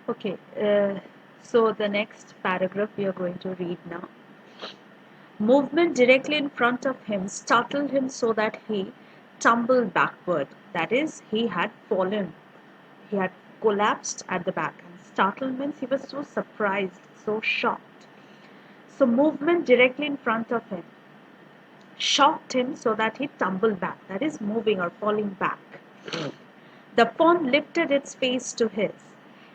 Okay, so the next paragraph we are going to read now. Movement directly in front of him startled him so that he tumbled backward. That is, he had fallen. He had collapsed at the back. And startled means he was so surprised, so shocked. So, movement directly in front of him shocked him so that he tumbled back. That is, moving or falling back. The fawn lifted its face to his.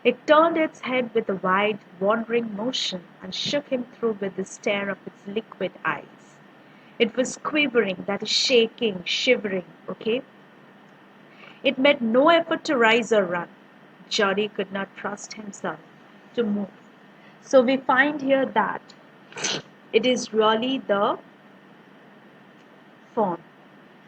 It turned its head with a wide, wandering motion and shook him through with the stare of its liquid eyes. It was quivering, that is shaking, shivering, okay? It made no effort to rise or run. Jody could not trust himself to move. So we find here that it is really the fawn.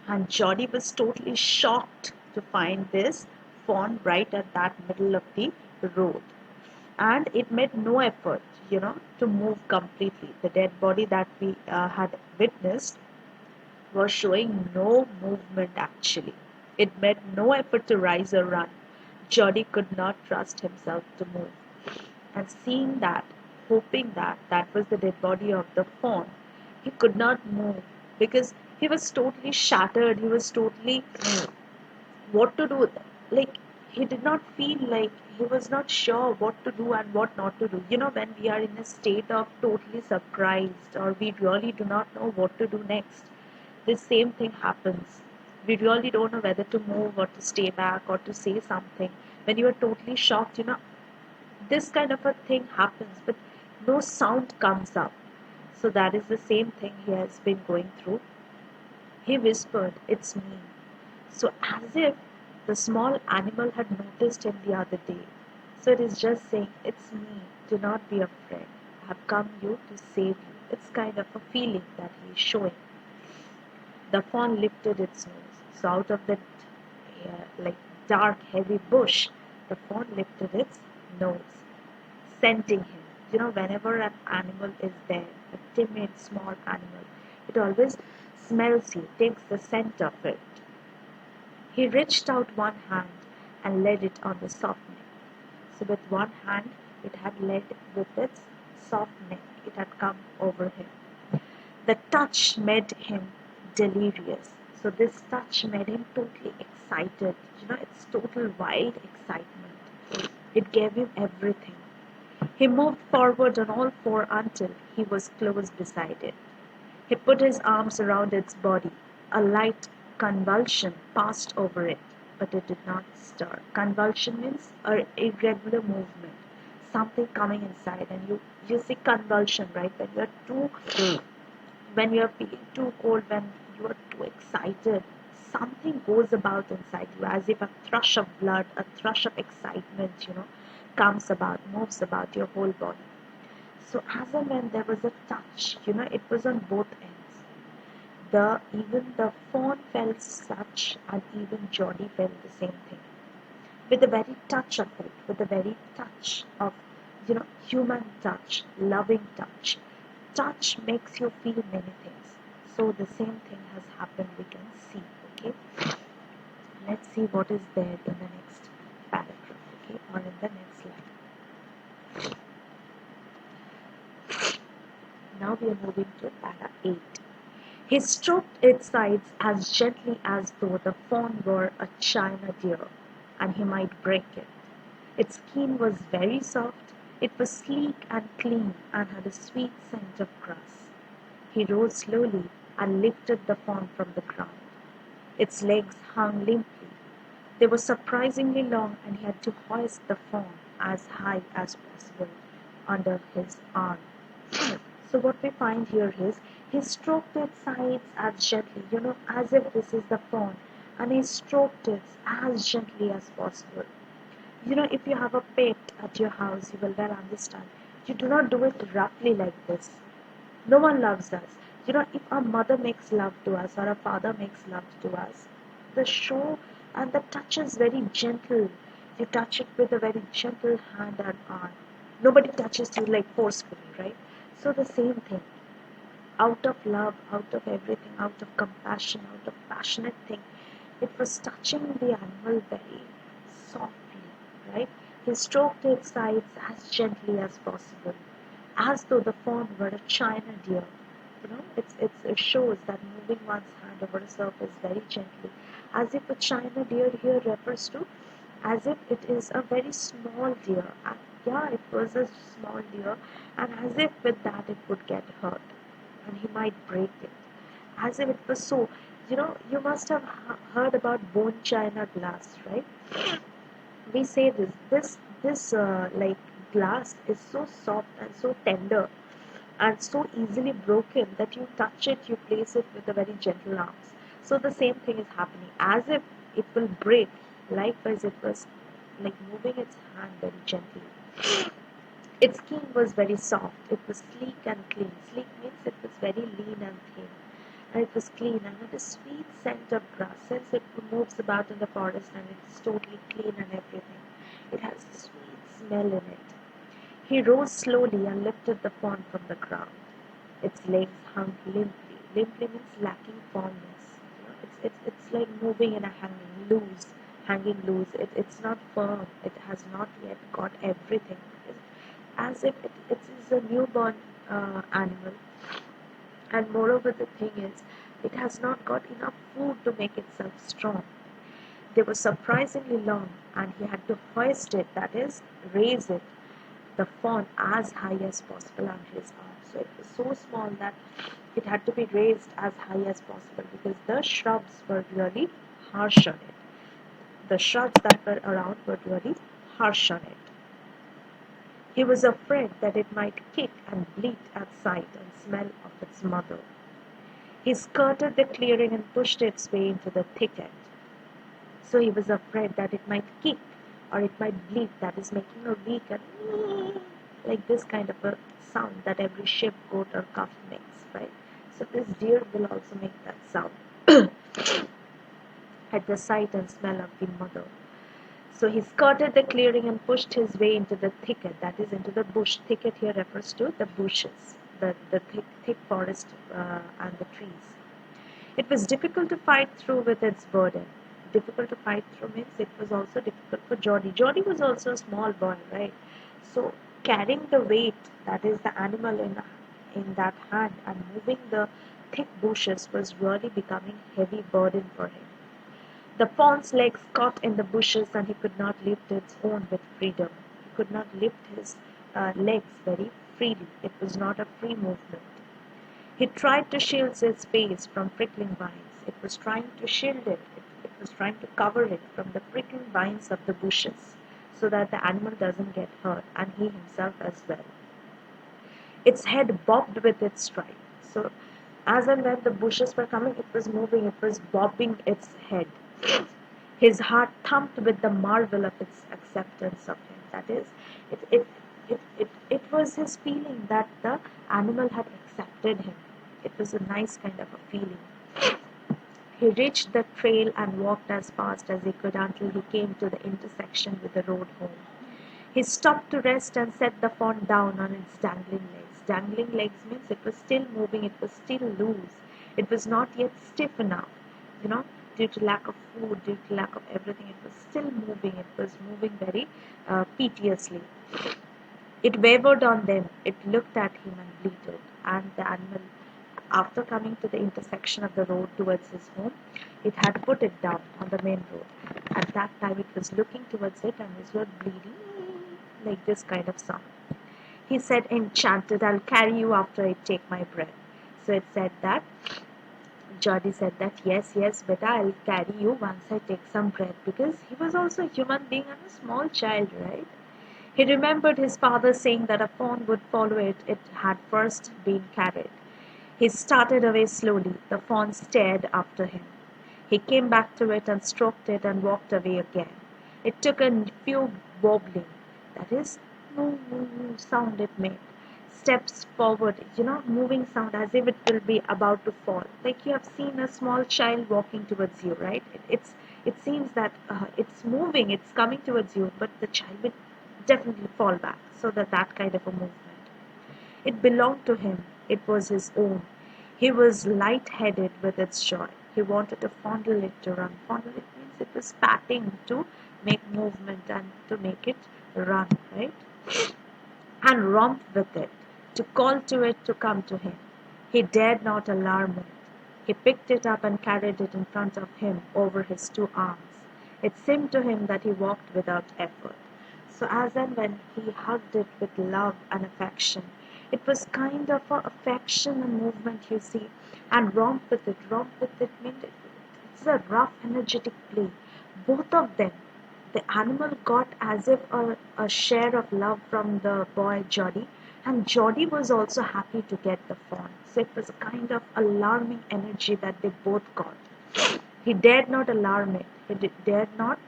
And Jody was totally shocked to find this fawn right at that middle of the road. And it made no effort, to move completely. The dead body that we had witnessed was showing no movement actually. It made no effort to rise or run. Jody could not trust himself to move. And seeing that, hoping that that was the dead body of the fawn, he could not move because he was totally shattered. He was totally what to do. Like he did not feel like he was not sure what to do and what not to do. When we are in a state of totally surprised or we really do not know what to do next, the same thing happens. We really don't know whether to move or to stay back or to say something. When you are totally shocked, this kind of a thing happens, but no sound comes up. So that is the same thing he has been going through. He whispered, "It's me." So as if the small animal had noticed him the other day. So it is just saying, "It's me. Do not be afraid. I have come you to save you." It's kind of a feeling that he is showing. The fawn lifted its nose. So out of that like dark, heavy bush, the fawn lifted its nose, scenting him. Whenever an animal is there, a timid, small animal, it always smells you, takes the scent of it. He reached out one hand and laid it on the soft neck. So with one hand, it had laid with its soft neck. It had come over him. The touch made him delirious. So this touch made him totally excited. It's total wild excitement. It gave him everything. He moved forward on all four until he was close beside it. He put his arms around its body. A light convulsion passed over it, but it did not stir. Convulsion means an irregular movement, something coming inside, and you see convulsion, right? When you are feeling too cold, when you are too excited, something goes about inside you as if a thrush of blood, a thrush of excitement, comes about, moves about your whole body. So as and when there was a touch, it was on both ends. Even the fawn felt such, and even Jody felt the same thing. With the very touch of it, with the very touch of, human touch, loving touch. Touch makes you feel many things. So the same thing has happened, we can see, okay? Let's see what is there in the next paragraph, okay, or in the next line. Now we are moving to para 8. He stroked its sides as gently as though the fawn were a china deer, and he might break it. Its skin was very soft, it was sleek and clean, and had a sweet scent of grass. He rose slowly and lifted the fawn from the ground. Its legs hung limply. They were surprisingly long, and he had to hoist the fawn as high as possible under his arm. So what we find here is he stroked its sides as gently, as if this is the fawn, and he stroked it as gently as possible. If you have a pet at your house, you will well understand. You do not do it roughly like this. No one loves us. If a mother makes love to us or a father makes love to us, the show and the touch is very gentle. You touch it with a very gentle hand and arm. Nobody touches you like forcefully, right? So the same thing. Out of love, out of everything, out of compassion, out of passionate thing, it was touching the animal very softly, right? He stroked its sides as gently as possible, as though the fawn were a china deer. It shows that moving one's hand over a surface very gently, as if a china deer here refers to, as if it is a very small deer. And yeah, it was a small deer, and as if with that it would get hurt, and he might break it. As if it was so, you must have heard about bone china glass, right? We say this like glass is so soft and so tender and so easily broken that you touch it, you place it with a very gentle arms. So the same thing is happening, as if it will break. Likewise, it was like moving its hand very gently. Its skin was very soft. It was sleek and clean. Sleek means it was very lean and thin. And it was clean and had a sweet scent of grass. Since it moves about in the forest and it is totally clean and everything, it has a sweet smell in it. He rose slowly and lifted the fawn from the ground. Its legs hung limply. Limply means lacking firmness. It's like moving in a hanging loose. It's not firm. It has not yet got everything. As if it is a newborn animal. And moreover, the thing is, it has not got enough food to make itself strong. They were surprisingly long, and he had to hoist it, that is, raise it, the fawn, as high as possible on his arm. So it was so small that it had to be raised as high as possible because the shrubs were really harsh on it. The shrubs that were around were really harsh on it. He was afraid that it might kick and bleat at sight and smell of its mother. He skirted the clearing and pushed its way into the thicket. So he was afraid that it might kick or it might bleat, that is making a weak and like this kind of a sound that every sheep, goat or calf makes, right? So this deer will also make that sound at the sight and smell of the mother. So he skirted the clearing and pushed his way into the thicket, that is into the bush. Thicket here refers to the bushes, the thick forest and the trees. It was difficult to fight through with its burden. Difficult to fight through means it was also difficult for Jody. Jody was also a small boy, right? So carrying the weight, that is the animal in that hand, and moving the thick bushes was really becoming heavy burden for him. The fawn's legs caught in the bushes and he could not lift his own with freedom. He could not lift his legs very freely. It was not a free movement. He tried to shield his face from prickling vines. It was trying to shield it. It was trying to cover it from the prickling vines of the bushes so that the animal doesn't get hurt and he himself as well. Its head bobbed with its stride. So as and when the bushes were coming, it was moving, it was bobbing its head. His heart thumped with the marvel of its acceptance of him. That is, it was his feeling that the animal had accepted him. It was a nice kind of a feeling. He reached the trail and walked as fast as he could until he came to the intersection with the road home. He stopped to rest and set the fawn down on its dangling legs. Dangling legs means it was still moving, it was still loose. It was not yet stiff enough, you know, due to lack of food, due to lack of everything. It was still moving. It was moving very piteously. It wavered on them. It looked at him and bleated. And the animal, after coming to the intersection of the road towards his home, it had put it down on the main road. At that time, it was looking towards it and it was bleeding like this kind of sound. He said, "Enchanted, I'll carry you after I take my breath." So it said that, Jody said that, yes, yes, beta, I'll carry you once I take some breath, because he was also a human being and a small child, right? He remembered his father saying that a fawn would follow it had first been carried. He started away slowly. The fawn stared after him. He came back to it and stroked it and walked away again. It took a few wobbling, that is, moo moo moo sound it made. Steps forward, moving sound as if it will be about to fall. Like you have seen a small child walking towards you, right? It seems that it's moving, it's coming towards you, but the child will definitely fall back. So that kind of a movement. It belonged to him. It was his own. He was light-headed with its joy. He wanted to fondle it, to run. Fondle it means it was patting to make movement and to make it run, right? And romp with it, to call to it to come to him. He dared not alarm it. He picked it up and carried it in front of him over his two arms. It seemed to him that he walked without effort. So as and when he hugged it with love and affection, it was kind of a affection and movement, you see, and romp with it. Romp with it means it's a rough, energetic play. Both of them, the animal got as if a share of love from the boy Jody, and Jody was also happy to get the fawn. So it was a kind of alarming energy that they both got. He dared not alarm it. Dared not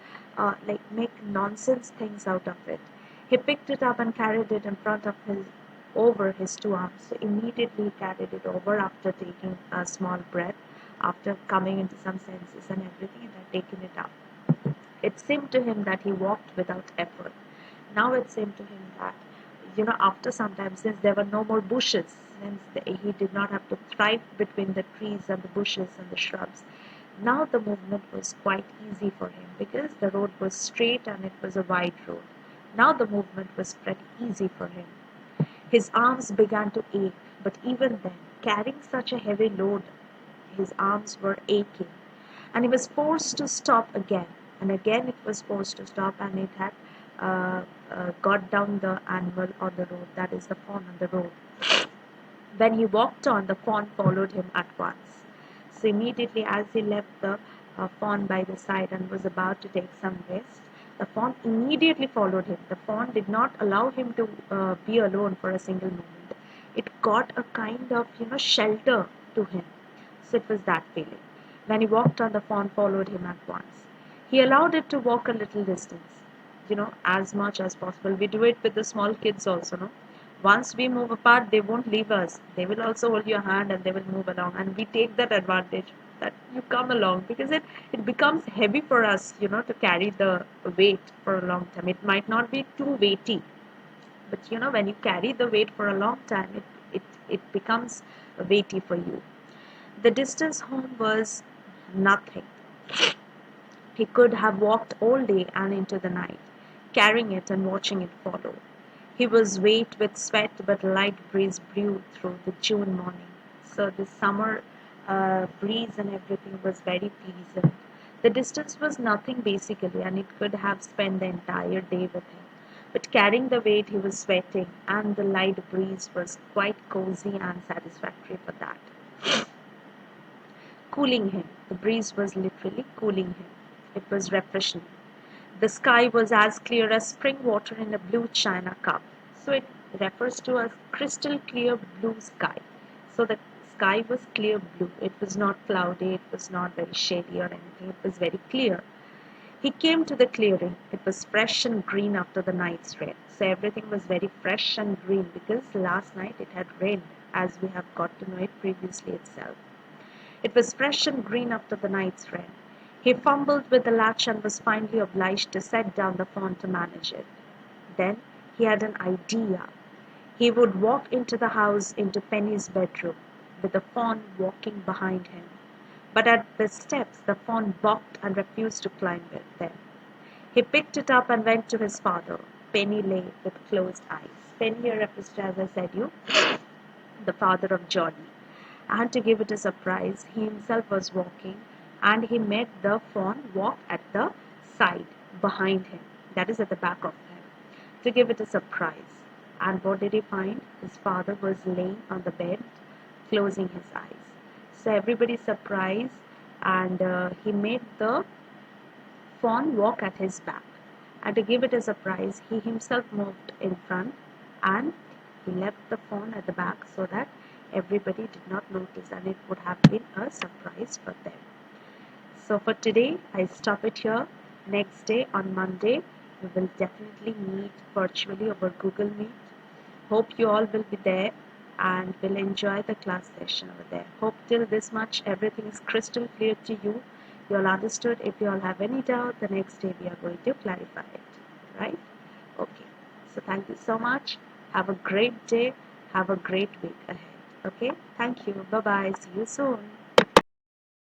make nonsense things out of it. He picked it up and carried it in front of his over his two arms. So immediately he carried it over after taking a small breath, after coming into some senses and everything, and had taken it up. It seemed to him that he walked without effort. Now it seemed to him that, after some time, since there were no more bushes, since he did not have to thrive between the trees and the bushes and the shrubs, now the movement was quite easy for him because the road was straight and it was a wide road. Now the movement was pretty easy for him. His arms began to ache, but even then, carrying such a heavy load, his arms were aching, and he was forced to stop again. And again, it was forced to stop, and it had got down the animal on the road, that is, the fawn on the road. When he walked on, the fawn followed him at once. So immediately, as he left the fawn by the side and was about to take some rest, the fawn immediately followed him. The fawn did not allow him to be alone for a single moment. It got a kind of, shelter to him. So it was that feeling. When he walked on, the fawn followed him at once. He allowed it to walk a little distance, as much as possible. We do it with the small kids also, no? Once we move apart, they won't leave us. They will also hold your hand and they will move along. And we take that advantage that you come along because it becomes heavy for us, to carry the weight for a long time. It might not be too weighty, but when you carry the weight for a long time, it becomes weighty for you. The distance home was nothing. He could have walked all day and into the night, carrying it and watching it follow. He was wet with sweat, but a light breeze blew through the June morning. So the summer breeze and everything was very pleasant. The distance was nothing basically, and it could have spent the entire day with him. But carrying the weight, he was sweating, and the light breeze was quite cozy and satisfactory for that. Cooling him. The breeze was literally cooling him. It was refreshing. The sky was as clear as spring water in a blue china cup. So it refers to a crystal clear blue sky. So the sky was clear blue. It was not cloudy. It was not very shady or anything. It was very clear. He came to the clearing. It was fresh and green after the night's rain. So everything was very fresh and green because last night it had rained, as we have got to know it previously itself. It was fresh and green after the night's rain. He fumbled with the latch and was finally obliged to set down the fawn to manage it. Then he had an idea. He would walk into the house, into Penny's bedroom, with the fawn walking behind him. But at the steps, the fawn balked and refused to climb them. He picked it up and went to his father. Penny lay with closed eyes. Penny here refers to, as I said you, the father of Johnny. And to give it a surprise, he himself was walking and he made the fawn walk at the side behind him, that is at the back of him, to give it a surprise. And what did he find? His father was laying on the bed, closing his eyes. So everybody's surprised, and he made the fawn walk at his back. And to give it a surprise, he himself moved in front and he left the fawn at the back so that everybody did not notice and it would have been a surprise for them. So for today, I stop it here. Next day, on Monday, we will definitely meet virtually over Google Meet. Hope you all will be there and will enjoy the class session over there. Hope till this much everything is crystal clear to you. You all understood. If you all have any doubt, the next day we are going to clarify it. Right? Okay. So thank you so much. Have a great day. Have a great week ahead. Okay? Thank you. Bye-bye. See you soon.